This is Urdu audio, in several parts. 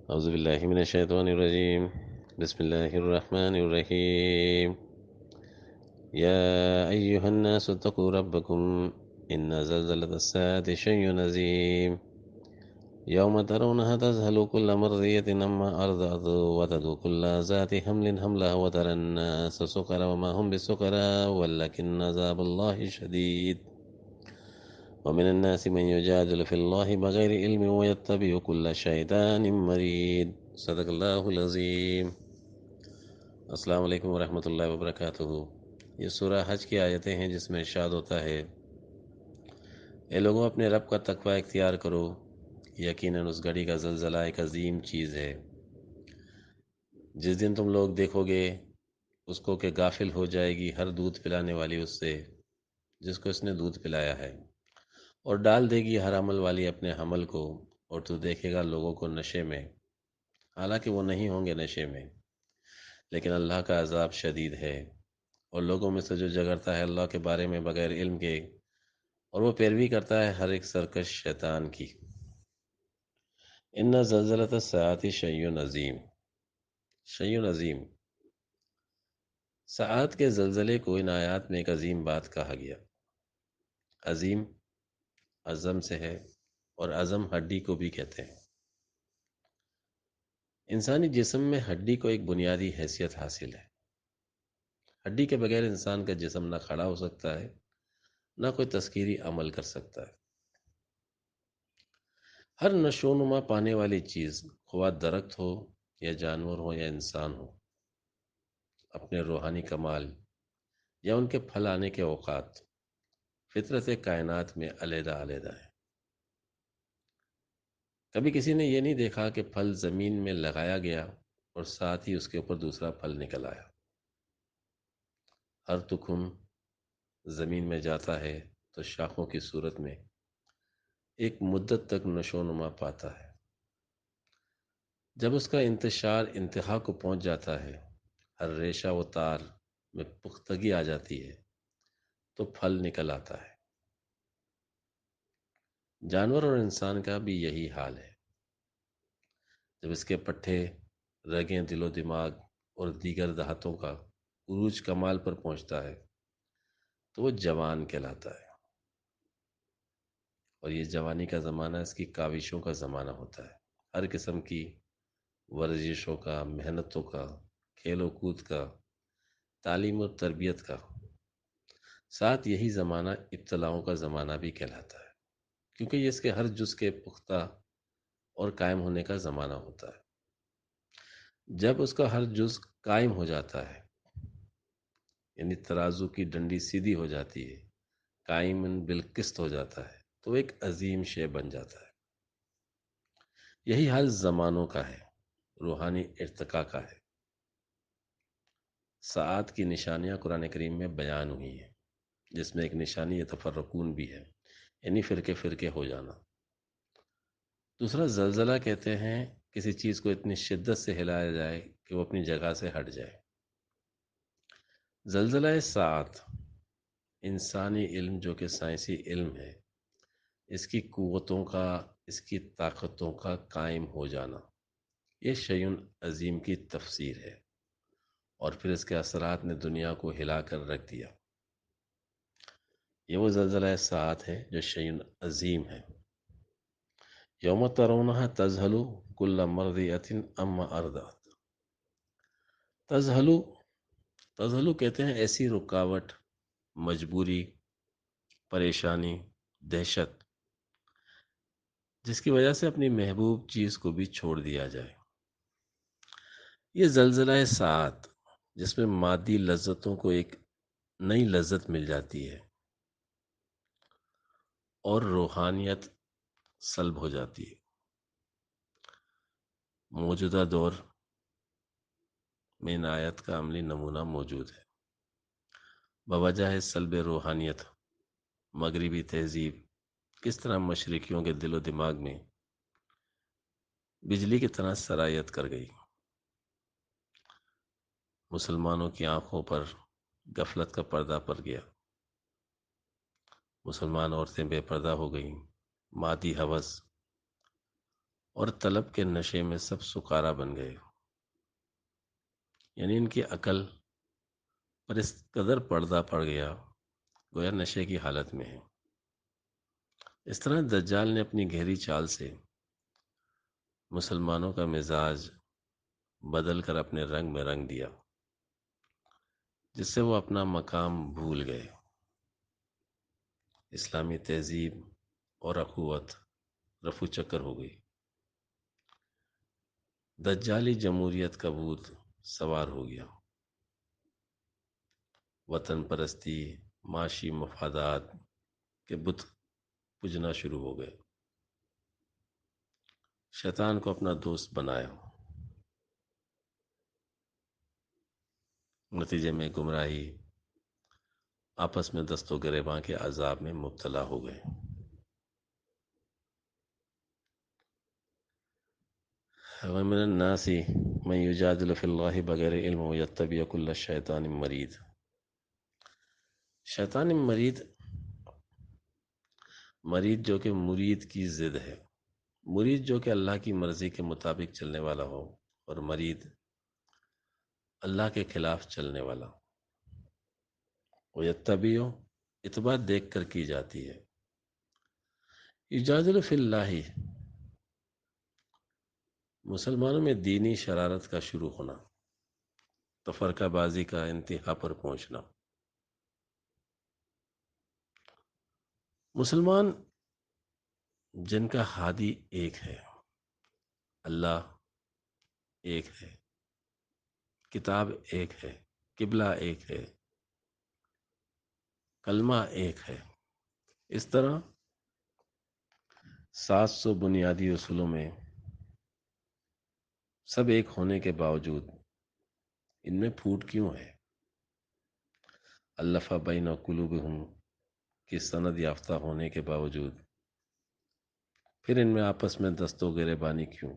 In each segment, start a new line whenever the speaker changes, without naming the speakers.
أعوذ بالله من الشيطان الرجيم. بسم الله الرحمن الرحيم. يا أيها الناس اتقوا ربكم إن زلزلة الساعة شيء عظيم يوم ترونها تذهل كل مرضية عما أرضعت وتضع كل ذات حمل حملها وترى الناس سكرى وما هم بسكرى ولكن عذاب الله شديد ومن الناس من يجادل في الله بغير علم ويتبع كل شيطان مريد. صدق اللہ العظیم. السلام علیکم ورحمۃ اللہ وبرکاتہ. یہ سورہ حج کی آیتیں ہیں جس میں ارشاد ہوتا ہے، اے لوگوں اپنے رب کا تقوی اختیار کرو، یقیناً اس گھڑی کا زلزلہ ایک عظیم چیز ہے. جس دن تم لوگ دیکھو گے اس کو کہ غافل ہو جائے گی ہر دودھ پلانے والی اس سے جس کو اس نے دودھ پلایا ہے، اور ڈال دے گی ہر عمل والی اپنے حمل کو، اور تو دیکھے گا لوگوں کو نشے میں، حالانکہ وہ نہیں ہوں گے نشے میں، لیکن اللہ کا عذاب شدید ہے. اور لوگوں میں سے جو جگرتا ہے اللہ کے بارے میں بغیر علم کے، اور وہ پیروی کرتا ہے ہر ایک سرکش شیطان کی. ان زلزلۃ الساعۃ شیء عظیم. شیء عظیم، ساعات کے زلزلے کو ان آیات میں ایک عظیم بات کہا گیا. عظیم عظم سے ہے، اور عظم ہڈی کو بھی کہتے ہیں. انسانی جسم میں ہڈی کو ایک بنیادی حیثیت حاصل ہے. ہڈی کے بغیر انسان کا جسم نہ کھڑا ہو سکتا ہے، نہ کوئی تذکیری عمل کر سکتا ہے. ہر نشوونما پانے والی چیز، خواہ درخت ہو یا جانور ہو یا انسان ہو، اپنے روحانی کمال یا ان کے پھل آنے کے اوقات فطرت کائنات میں علیحدہ علیحدہ ہے. کبھی کسی نے یہ نہیں دیکھا کہ پھل زمین میں لگایا گیا اور ساتھ ہی اس کے اوپر دوسرا پھل نکل آیا. ہر تخم زمین میں جاتا ہے تو شاخوں کی صورت میں ایک مدت تک نشوونما پاتا ہے. جب اس کا انتشار انتہا کو پہنچ جاتا ہے، ہر ریشہ و تار میں پختگی آ جاتی ہے تو پھل نکل آتا ہے. جانور اور انسان کا بھی یہی حال ہے. جب اس کے پٹھے، رگیں، دل و دماغ اور دیگر دھاتوں کا عروج کمال پر پہنچتا ہے تو وہ جوان کہلاتا ہے. اور یہ جوانی کا زمانہ اس کی کاوشوں کا زمانہ ہوتا ہے، ہر قسم کی ورزشوں کا، محنتوں کا، کھیل و کود کا، تعلیم و تربیت کا. ساتھ یہی زمانہ ابتلاؤں کا زمانہ بھی کہلاتا ہے، کیونکہ یہ اس کے ہر جز کے پختہ اور قائم ہونے کا زمانہ ہوتا ہے. جب اس کا ہر جز قائم ہو جاتا ہے، یعنی ترازو کی ڈنڈی سیدھی ہو جاتی ہے، قائم بالقسط ہو جاتا ہے، تو ایک عظیم شے بن جاتا ہے. یہی حال زمانوں کا ہے، روحانی ارتقاء کا ہے. ساعات کی نشانیاں قرآن کریم میں بیان ہوئی ہیں، جس میں ایک نشانی یتفرقون بھی ہے، یعنی فرقے فرقے ہو جانا. دوسرا زلزلہ کہتے ہیں کسی چیز کو اتنی شدت سے ہلایا جائے کہ وہ اپنی جگہ سے ہٹ جائے. زلزلہ ساعت انسانی علم جو کہ سائنسی علم ہے، اس کی قوتوں کا، اس کی طاقتوں کا قائم ہو جانا، یہ شیء عظیم کی تفسیر ہے. اور پھر اس کے اثرات نے دنیا کو ہلا کر رکھ دیا. یہ وہ زلزلہ ساعت ہے جو شیء عظیم ہے. یوم ترونها تذہل کل مرضیۃ عما ارضعت. تذہلو کہتے ہیں ایسی رکاوٹ، مجبوری، پریشانی، دہشت جس کی وجہ سے اپنی محبوب چیز کو بھی چھوڑ دیا جائے. یہ زلزلہ ساعت جس میں مادی لذتوں کو ایک نئی لذت مل جاتی ہے اور روحانیت سلب ہو جاتی ہے. موجودہ دور میں ان آیت کا عملی نمونہ موجود ہے. بوجہ ہے سلب روحانیت، مغربی تہذیب کس طرح مشرقیوں کے دل و دماغ میں بجلی کی طرح سرایت کر گئی. مسلمانوں کی آنکھوں پر غفلت کا پردہ پڑ گیا. مسلمان عورتیں بے پردہ ہو گئیں. مادی ہوس اور طلب کے نشے میں سب سکارا بن گئے، یعنی ان کی عقل پر اس قدر پردہ پڑ گیا گویا نشے کی حالت میں ہے۔ اس طرح دجال نے اپنی گہری چال سے مسلمانوں کا مزاج بدل کر اپنے رنگ میں رنگ دیا، جس سے وہ اپنا مقام بھول گئے۔ اسلامی تہذیب اور اخوت رفو چکر ہو گئی۔ دجالی جمہوریت کا بھوت سوار ہو گیا۔ وطن پرستی، معاشی مفادات کے بت پوجنا شروع ہو گئے۔ شیطان کو اپنا دوست بنایا، نتیجے میں گمراہی، آپس میں دست و گریباں کے عذاب میں مبتلا ہو گئے۔ وَمِنَ النَّاسِ مَن يُجَادِلُ فِي اللَّهِ بغیر علم وَيَتَّبِعُ كُلَّ شَيْطَانٍ مرید۔ شیطان مرید جو کہ مرید کی ضد ہے۔ مرید جو کہ اللہ کی مرضی کے مطابق چلنے والا ہو، اور مرید اللہ کے خلاف چلنے والا۔ وَيَتَّبِعُ اتباع دیکھ کر کی جاتی ہے۔ یجادل فی اللہ مسلمانوں میں دینی شرارت کا شروع ہونا، تفرقہ بازی کا انتہا پر پہنچنا۔ مسلمان جن کا ہادی ایک ہے، اللہ ایک ہے، کتاب ایک ہے، قبلہ ایک ہے، کلمہ ایک ہے، اس طرح 700 بنیادی اصولوں میں سب ایک ہونے کے باوجود ان میں پھوٹ کیوں ہے؟ الف بین قلوبہم کی سند یافتہ ہونے کے باوجود پھر ان میں آپس میں دست و گریبانی کیوں؟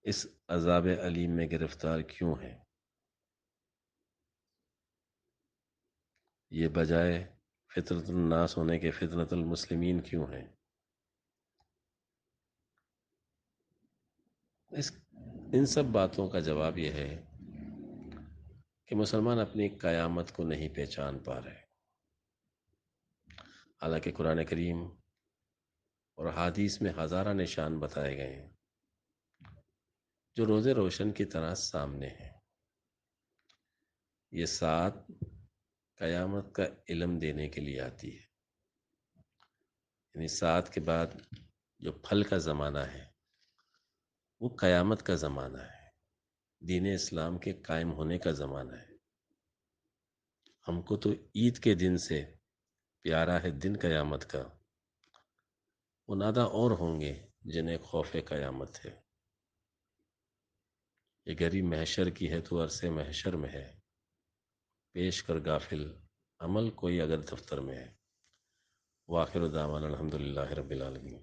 اس عذاب علیم میں گرفتار کیوں ہے؟ یہ بجائے فطرت الناس ہونے کے فطرت المسلمین کیوں ہیں؟ ان سب باتوں کا جواب یہ ہے کہ مسلمان اپنی قیامت کو نہیں پہچان پا رہے۔ حالانکہ قرآن کریم اور حدیث میں ہزارہ نشان بتائے گئے ہیں جو روز روشن کی طرح سامنے ہیں۔ یہ سات قیامت کا علم دینے کے لیے آتی ہے، یعنی سات کے بعد جو پھل کا زمانہ ہے وہ قیامت کا زمانہ ہے، دین اسلام کے قائم ہونے کا زمانہ ہے۔ ہم کو تو عید کے دن سے پیارا ہے دن قیامت کا، وہ نادہ اور ہوں گے جنہیں خوف قیامت ہے۔ یہ گھڑی محشر کی ہے تو عرصے محشر میں ہے، پیش کر غافل عمل کوئی اگر دفتر میں ہے۔ وآخر دعوانا الحمدللہ رب العالمین۔